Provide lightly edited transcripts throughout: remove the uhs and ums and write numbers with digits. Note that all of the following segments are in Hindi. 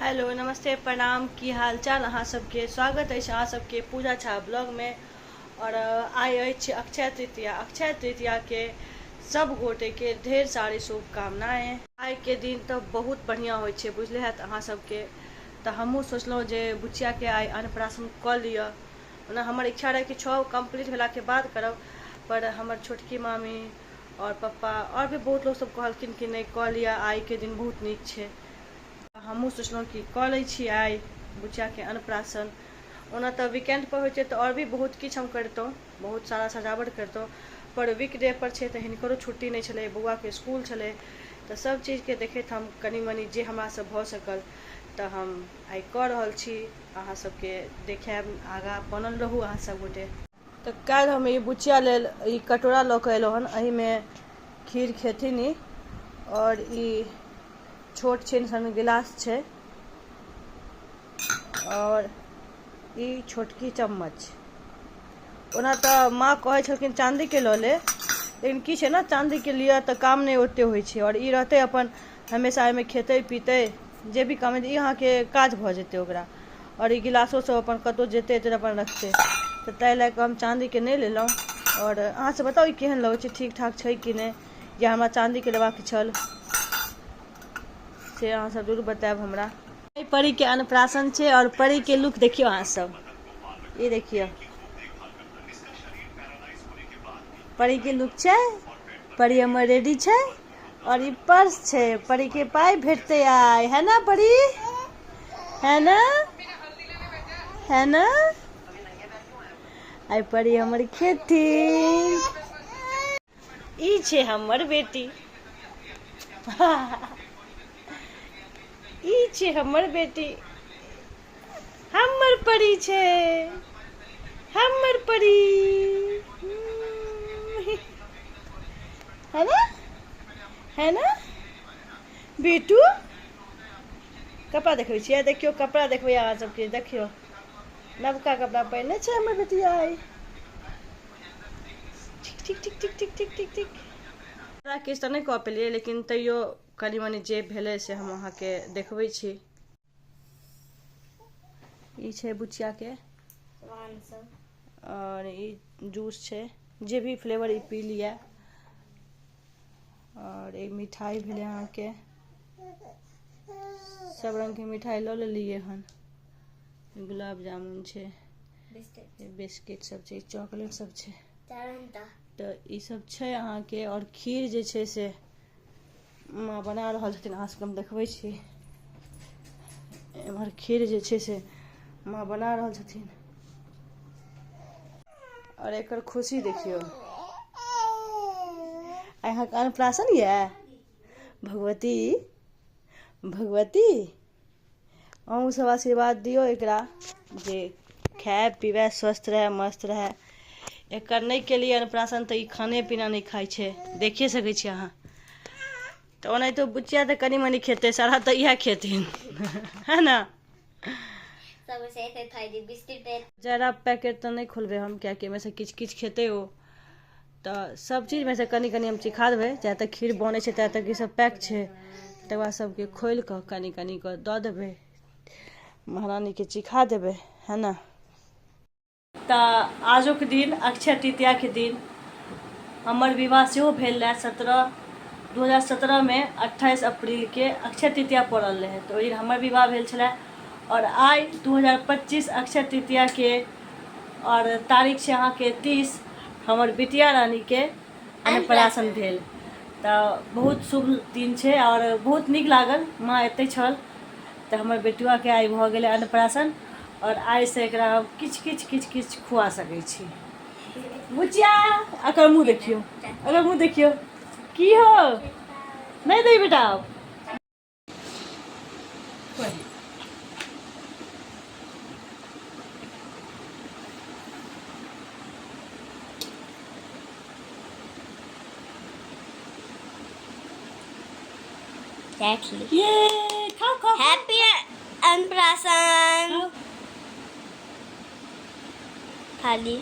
हेलो नमस्ते प्रणाम की हाल चाल अहाँ सबके स्वागत है अहाँ सबके पूजा झा ब्लॉग में। और आइ अछि अक्षय तृतीया के सब गोटे के ढेर सारी शुभकामनाएं। आइ के दिन तो बहुत बढ़िया होय छे बुझले हैत अहाँ सबके। तो हमहूँ सोचलहुँ जे बुचिया के आइ अन्नप्राशन कऽ लिअ। ओना हमर इच्छा रहे कि 6 कम्प्लीट भेला के बाद करब, पर हमर छोटकी मामी और पप्पा और भी बहुत लोग सब कहलखिन कि नहीं कऽ लिअ, आइ के दिन बहुत नीक छे। हमहूँ सोचलहुँ कि कऽ लै छी आइ बुचिया के अन्नप्राशन। ओना तो वीकेंड पर होय तो और भी बहुत किछु हम करतहुँ, बहुत सारा सजावट करतहुँ, पर वीकडे पर छे तो हिनकरो छुट्टी नहीं छलै, बौआ के स्कूल छलै। तो सब चीज के देखैत हम कनी मनी जे हमरा से भऽ सकल तो हम आइ कऽ रहल छी। अहाँ सबके देखायब, आगाँ बनल रहू अहाँ सब गोटे। तो काल्हि हम ई बुचिया लेल ई कटोरा लऽ कऽ एलहुँ हन, एहिमे खीर खेथिन ई, और ई छोट छिन सन गिलास छे, और ई छोटकी चम्मच। ओना तो माँ कहे छलखिन चांदी के लऽ ले, लेकिन की छे ना चांदी के लिए तो काम नहीं ओते होय छे, और ई रहते अपन हमेशा एमे खेते पीते जे भी काम है अहाँ के काज भ जेते ओकरा। और ई गिलासो सब अपन कतौ जेते एते अपन रखते, तो ताहि लए कऽ हम चांदी के नहीं लेलहुँ। और अहाँ से बताओ ई केहन लगै छे, ठीक ठाक छे कि नहीं, या हमरा चांदी के लेबाक छल से अहाँ सब जरूर बताएब हमरा। परी के अन्नप्राशन छे, और परी के लुक देखियो अहाँ सब, ये देखियो परी के लुक छे। परी हमर रेडी छे, और ये पर्स छे, परी के पाई भेटते आय है ना परी, है ना, है ना। आई परी हमर खेती, ई छे हमर बेटी ई छे हमर बेटी, हमर परी छे, हमर परी, है ना, है ना बेटू। कपड़ा देखबै छियै, देखियो कपड़ा देखबै अहाँ सबके, देखियो नवका कपड़ा पहने छे हमर बेटी आई। ठीक ठीक ठीक ठीक ठीक ठीक ठीक। किछु तऽ नहीं कऽ पेलियै, लेकिन तैयो कनी मनी जे भेलै से हम अहाँ के देखबै छी। ई छे बुचिया के और ई जूस छे, जे भी फ्लेवर ई पी लिया। और एक मिठाई भेले अहाँ के, सब रंग के मिठाई लो लेलिए हन। गुलाब जामुन छे, बिस्किट सब छे, चॉकलेट सब छे, तो ई सब छे अहाँ के। और खीर जे छे से माँ बना रहल छथिन, अहाँ सबके हम देखबै छी। एमहर खीर जे छे से माँ बना रहल छथिन, और एकर खुशी देखियो। अहाँ के अन्नप्राशन ये भगवती, भगवती अहूँ सब आशीर्वाद दियो एकरा, जे खाए पीबे स्वस्थ रहे मस्त रहे। एकर नहीं के लिए अन्नप्राशन तो ई खाने पीना नहीं खाई छे, देखिए सकै छी अहाँ। तो ओना तो बुचिया तो कनी मनी खेते, सारा तो इहे खेथिन है ना। जरा पैकेट तो नहीं खोलबे हम, क्या कि में से किच किच खेते हो, तो सब चीज में से कनी कनी हम चिखा देवे। जहाँ तक खीर बने छे तहाँ तक ई सब पैक छे, तकर बाद सबके खोल कर कनी कनी कर दऽ देवे, महारानी के चिखा देवे, है ना। तो आजो के दिन अक्षय तृतीया के दिन हमर विवाह सेहो भेल रहे 2017 में 28 अप्रैल के अक्षय तृतीया पड़ल रहे, तो ओहि दिन हमर विवाह भेल छले। और आई 2025 अक्षय तृतीया के और तारीख छे अहाँ के 30, हमर बिटिया रानी के अन्नप्राशन भेल। तो बहुत शुभ दिन छे, और बहुत नीक लागल माँ एते छल, तो हमर बेटुआ के आई भ गेलै अन्नप्राशन। और आई से एकरा किछ किछ किछ किछ खुआ सकै छी। बुचिया अकर मुँह देखियो, अकर मुँह देखियो, की हो नहीं दे बेटा। ये खाओ खाओ, हैप्पी अन्नप्राशन। खाली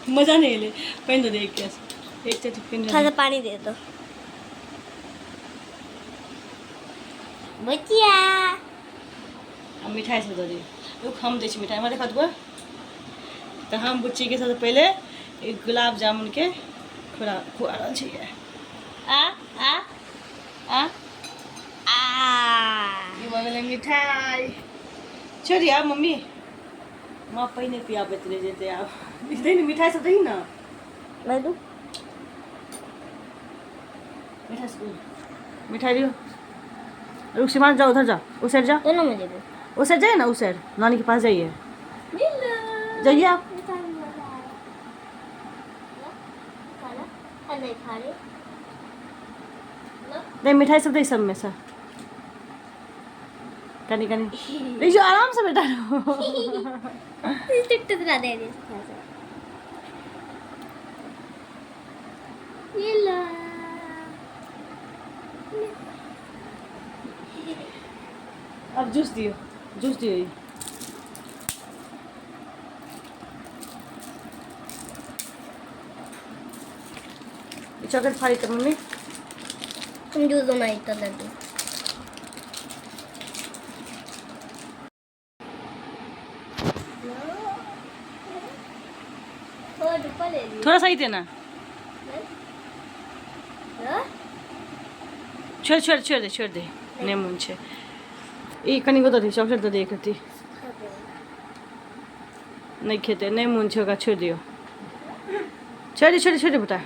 मजा नहीं ले, पहन दो, एक चट पहन थोड़ा सा पानी दे दो। भुजिया अब मिठाई सब दे दी रुक हम दै छी मिठाई हमरा देखा देबो तो हम बुच्ची के सबसे पहले एक गुलाब जामुन के खुआ रहल छियै आ आ आ आ ये भऽ गेलै मिठाई छोड़ी आ मम्मी माँ पहिने पियाबैत रह जेतै आब दे ने मिठाई सब दही ना लड्डू मिठाई दियो रुक सीमान जाओ उधर जाओ उस साइड जाओ दोनों में दे दो उस साइड जाइए ना उस साइड नानी के पास जाइए जाइए आप नहीं खा रहे नहीं मिठाई सब दे सब में से कनी कनी नहीं जो आराम से बैठा रहो टुकड़ा दे दे ये ला अब जूस दियो ये चॉकलेट फाड़ी कर मम्मी तुम जो दो मैं इतना लड्डू थोड़ा सा ही देना छोड़ दे नेमून छे ई कनी को दे चॉकलेट दे एकती नहीं खेते नेमून छे ओकरा छोड़ दियो छोड़ बेटा